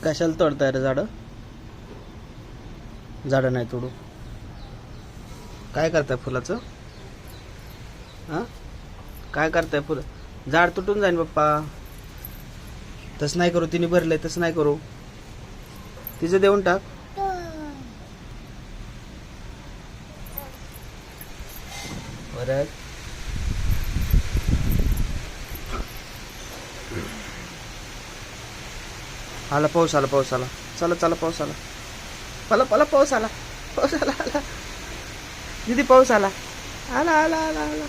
कशाला तोडताय रे झाडं? झाडं नाही तोडू. काय करताय फुलाचं? हां, काय करताय? फुलं झाड तुटून जाईन पप्पा. तसं नाही करू, तिने भरलंय तसं नाही करू. तिचं देऊन टाक. परत आला पाऊस, आला पाऊस, आला. चला चला पाऊस आला. पला पला पाऊस आला, पाऊस आला, आला. दीदी पाऊस आला, आला आला आला आला.